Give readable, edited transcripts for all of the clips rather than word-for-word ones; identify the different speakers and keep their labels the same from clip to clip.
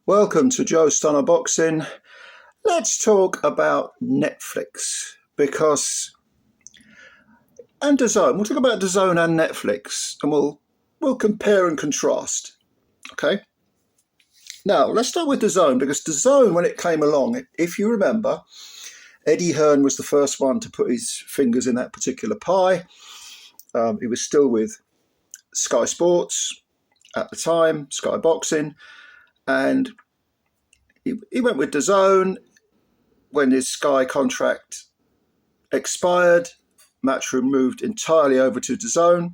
Speaker 1: Welcome to Joe Stunner Boxing. Let's talk about Netflix and DAZN. We'll talk about DAZN and Netflix, and we'll compare and contrast. Okay. Now let's start with DAZN because DAZN, when it came along, if you remember, Eddie Hearn was the first one to put his fingers in that particular pie. He was still with Sky Sports at the time, Sky Boxing, and he went with DAZN when his Sky contract expired. Matchroom moved entirely over to DAZN,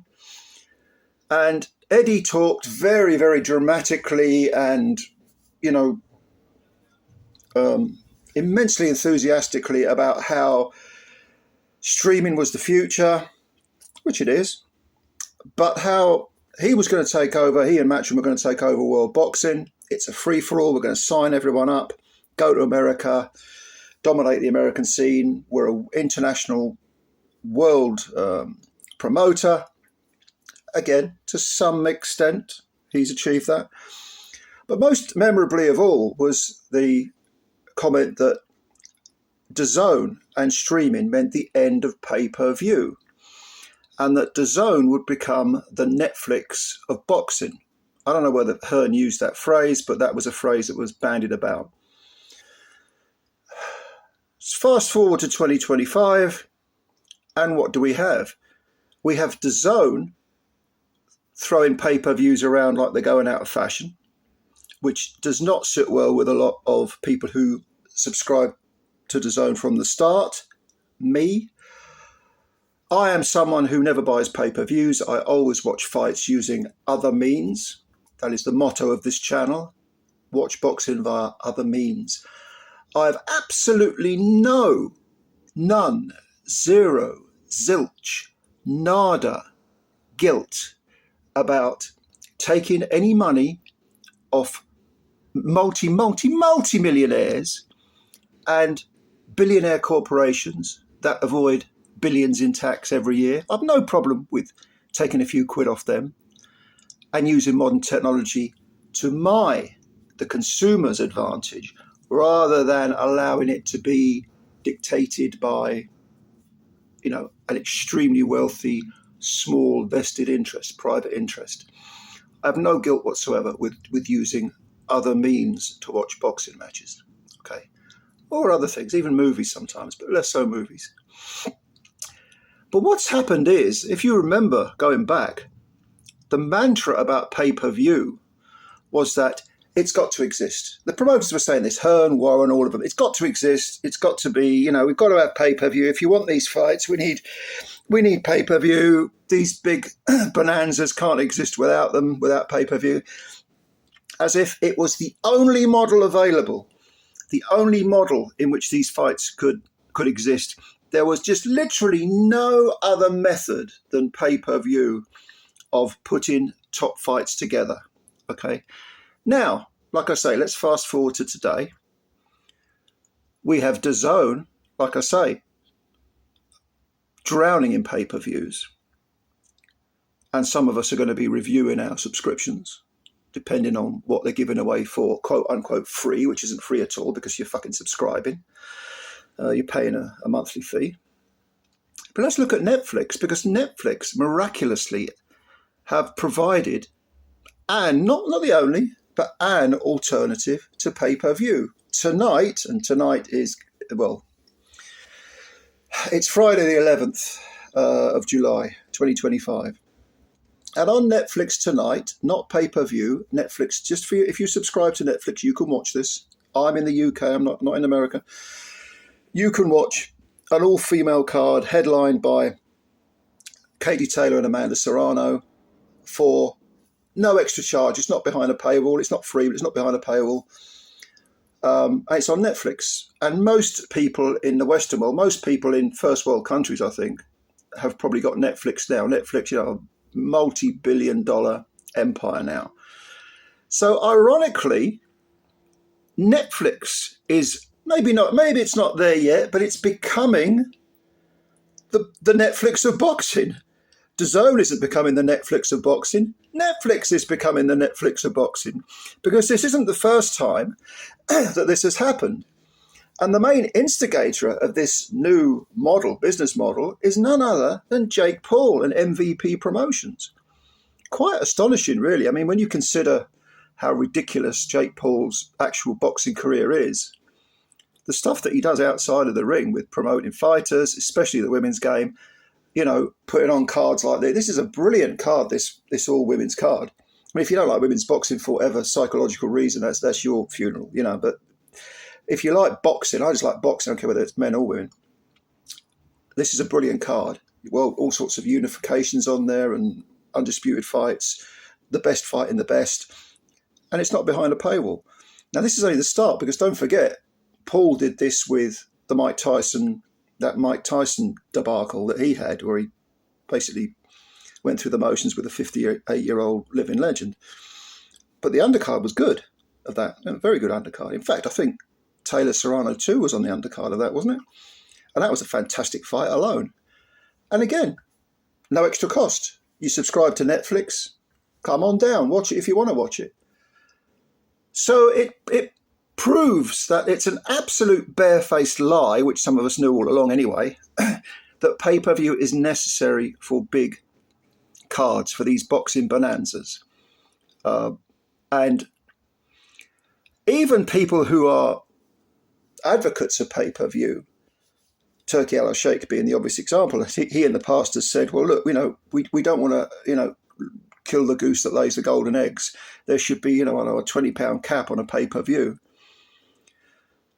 Speaker 1: and Eddie talked very, very dramatically and, immensely enthusiastically about how streaming was the future, which it is, but how he was going to take over, he and Matchroom were going to take over world boxing. It's a free-for-all. We're going to sign everyone up, go to America, dominate the American scene. We're an international world promoter. Again, to some extent, he's achieved that. But most memorably of all was the comment that DAZN and streaming meant the end of pay-per-view, and that DAZN would become the Netflix of boxing. I don't know whether Hearn used that phrase, but that was a phrase that was bandied about. Fast forward to 2025, and what do we have? We have DAZN throwing pay-per-views around like they're going out of fashion, which does not sit well with a lot of people who subscribe to DAZN from the start. Me. I am someone who never buys pay-per-views. I always watch fights using other means. That is the motto of this channel. Watch boxing via other means. I have absolutely none, zero, zilch, nada guilt about taking any money off multi-millionaires and billionaire corporations that avoid billions in tax every year. I've no problem with taking a few quid off them and using modern technology to the consumer's advantage, rather than allowing it to be dictated by, an extremely wealthy, small vested interest, private interest. I have no guilt whatsoever with using other means to watch boxing matches, okay? Or other things, even movies sometimes, but less so movies. But what's happened is, if you remember going back, the mantra about pay-per-view was that it's got to exist. The promoters were saying this, Hearn, Warren, all of them. It's got to exist. It's got to be, we've got to have pay-per-view. If you want these fights, we need pay-per-view. These big bonanzas can't exist without them, without pay-per-view. As if it was the only model available, the only model in which these fights could exist. There was just literally no other method than pay-per-view of putting top fights together. Okay. Now, like I say, let's fast forward to today. We have DAZN, like I say, drowning in pay-per-views. And some of us are going to be reviewing our subscriptions, depending on what they're giving away for quote-unquote free, which isn't free at all because you're fucking subscribing. You're paying a monthly fee. But let's look at Netflix, because Netflix miraculously have provided, and not the only, but an alternative to pay-per-view. Tonight is, it's Friday the 11th of July, 2025. And on Netflix tonight, not pay-per-view, Netflix, just for you, if you subscribe to Netflix, you can watch this. I'm in the UK, I'm not in America. You can watch an all-female card headlined by Katie Taylor and Amanda Serrano for no extra charge. It's not behind a paywall. It's not free, but it's not behind a paywall. It's on Netflix. And most people in the Western world, most people in first world countries, I think, have probably got Netflix now. Netflix, a multi-billion-dollar empire now. So ironically, Netflix is maybe it's not there yet, but it's becoming the Netflix of boxing. DAZN isn't becoming the Netflix of boxing. Netflix is becoming the Netflix of boxing, because this isn't the first time that this has happened. And the main instigator of this new business model, is none other than Jake Paul and MVP Promotions. Quite astonishing, really. I mean, when you consider how ridiculous Jake Paul's actual boxing career is, the stuff that he does outside of the ring with promoting fighters, especially the women's game, putting on cards like this. This is a brilliant card, this all-women's card. I mean, if you don't like women's boxing for whatever psychological reason, that's your funeral, but if you like boxing, I just like boxing, I don't care whether it's men or women. This is a brilliant card. Well, all sorts of unifications on there and undisputed fights, the best fight in the best, and it's not behind a paywall. Now, this is only the start, because don't forget, Paul did this with the Mike Tyson debacle that he had, where he basically went through the motions with a 58-year-old living legend. But the undercard was good of that, a very good undercard. In fact, I think Taylor Serrano 2 was on the undercard of that, wasn't it? And that was a fantastic fight alone. And again, no extra cost. You subscribe to Netflix, come on down, watch it if you want to watch it. So it proves that it's an absolute barefaced lie, which some of us knew all along anyway, that pay-per-view is necessary for big cards, for these boxing bonanzas. And even people who are advocates of pay-per-view, Turki Al-Sheikh being the obvious example, he in the past has said, well, look, we don't want to, kill the goose that lays the golden eggs. There should be, a £20 cap on a pay-per-view.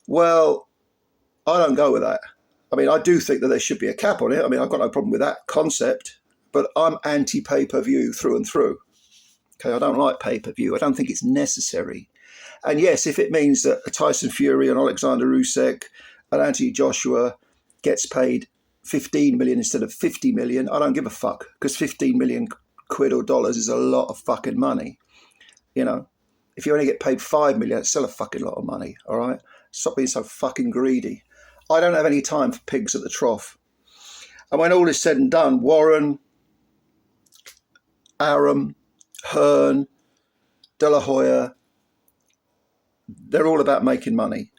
Speaker 1: Well, I don't go with that. I mean, I do think that there should be a cap on it. I mean, I've got no problem with that concept, but I'm anti-pay-per-view through and through. Okay, I don't like pay-per-view. I don't think it's necessary. And yes, if it means that a Tyson Fury and Alexander Usyk and Anthony Joshua gets paid 15 million instead of 50 million, I don't give a fuck, because 15 million quid or dollars is a lot of fucking money. If you only get paid 5 million, it's still a fucking lot of money, all right? Stop being so fucking greedy. I don't have any time for pigs at the trough. And when all is said and done, Warren, Arum, Hearn, De La Hoya, they're all about making money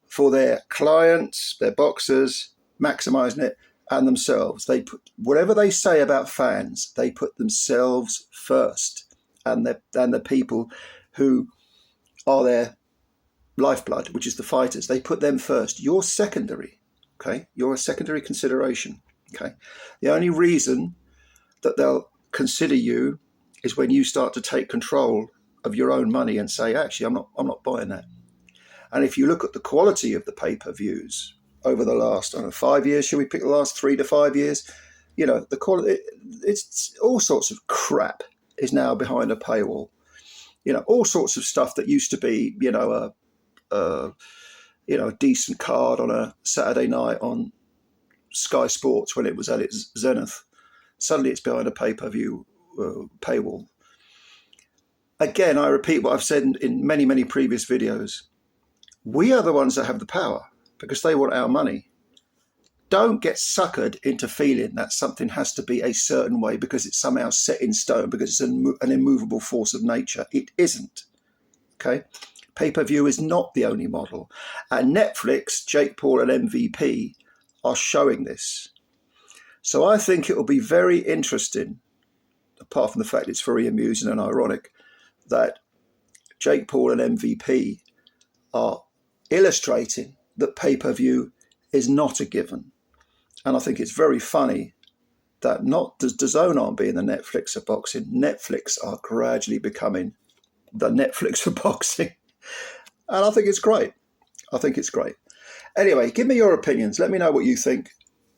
Speaker 1: for their clients, their boxers, maximising it, and themselves. They put whatever they say about fans, they put themselves first, and the people who are their lifeblood, which is the fighters. They put them first. You're secondary, okay? You're a secondary consideration, okay? The only reason that they'll consider you is when you start to take control of your own money and say, actually, I'm not buying that. And if you look at the quality of the pay-per-views over the last, 5 years, should we pick the last 3 to 5 years? The quality, it's all sorts of crap is now behind a paywall. All sorts of stuff that used to be, a decent card on a Saturday night on Sky Sports when it was at its zenith. Suddenly it's behind a pay-per-view paywall. Again, I repeat what I've said in many, many previous videos. We are the ones that have the power because they want our money. Don't get suckered into feeling that something has to be a certain way because it's somehow set in stone, because it's an immovable force of nature. It isn't, okay? Pay-per-view is not the only model. And Netflix, Jake Paul and MVP are showing this. So I think it will be very interesting, apart from the fact it's very amusing and ironic, that Jake Paul and MVP are illustrating that pay-per-view is not a given. And I think it's very funny that not DAZN aren't being the Netflix of boxing. Netflix are gradually becoming the Netflix of boxing. And I think it's great. I think it's great. Anyway, give me your opinions. Let me know what you think.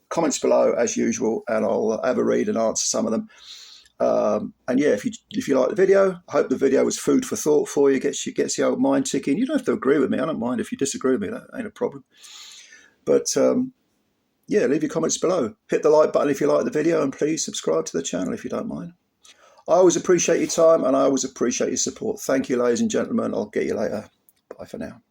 Speaker 1: Comments below as usual, and I'll have a read and answer some of them. And yeah, if you like the video, I hope the video was food for thought for you, gets the old mind ticking. You don't have to agree with me. I don't mind if you disagree with me. That ain't a problem. But yeah, leave your comments below. Hit the like button if you like the video, and please subscribe to the channel if you don't mind. I always appreciate your time, and I always appreciate your support. Thank you, ladies and gentlemen. I'll get you later. Bye for now.